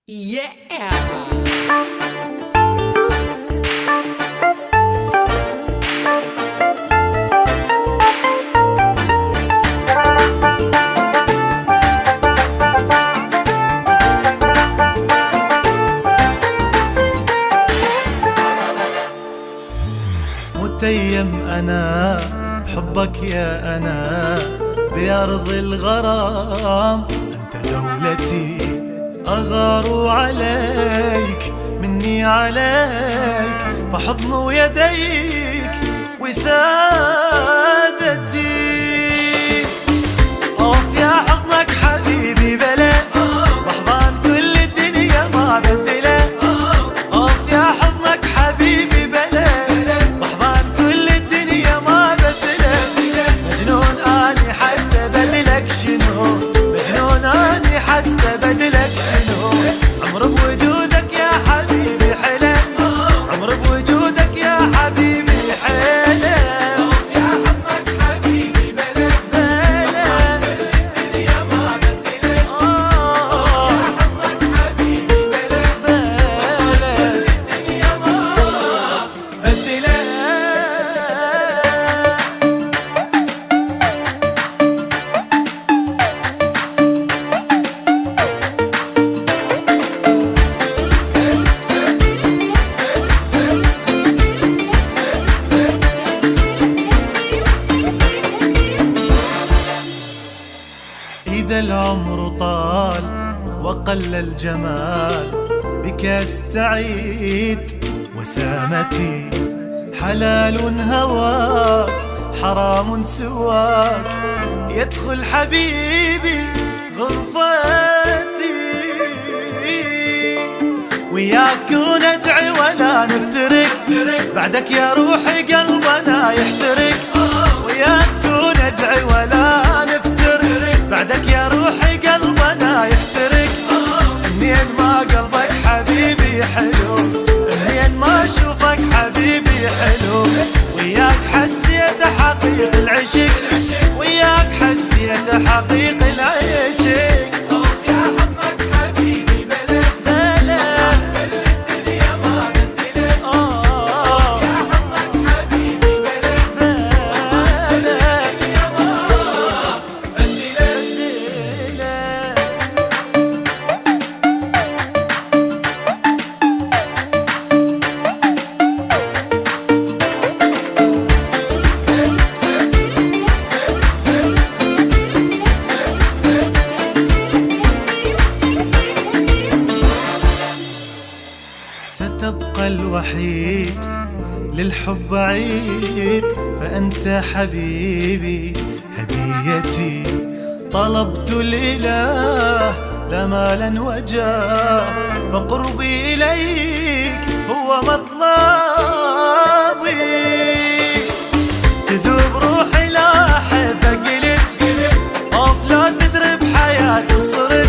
Yeah. متيم أنا بحبك يا أنا بأرض الغرام، أنت دولتي أغار عليك مني عليك، فحضن يديك وسادتي. أوف يا حضنك حبيبي بلا بحضان كل الدنيا ما بدله. أوف يا حضنك حبيبي بلا بحضان كل الدنيا ما بدله. مجنون أني حتى بدلك شنو، مجنون أني حتى بدلك شنو. عمر بوجودك يا حبيبي حلا، عمر بوجودك يا حبيبي حلا. أوف يا حضنك حبيبي بلا بلا كل الدنيا ما بدله. أوف يا حضنك حبيبي بلا بلا كل الدنيا ما بدله. إذا العمر طال وقل الجمال بك أستعيد، وسامتي حلال هواك حرام سواك. يدخل حبيبي غرفتي وياك وندعي ولا نفترق، بعدك يا روحي قلبنا يحترق. وياك وندعي ولا نفترق، بعدك يا روحي قلبنا يحترق. منين ما قلبك حبيبي حلو، منين ما اشوفك حبيبي حلو. وياك حسيت حقيق العشق، وياك حسيت حقيق العشق. أوف يا حضنك حبيبي بلا بلا كل الدنيا ما بدله. أوف يا حضنك حبيبي بلا بلا الدنيا ما بدله. ستبقى الوحيد للحب عيد، فأنت حبيبي هديتي. طلبت الإله لا مالا وجاه، فقربي إليك هو مطلبي. تذوب روحي لا أحبك قلت، أوف لا تدري بحياتي صرت.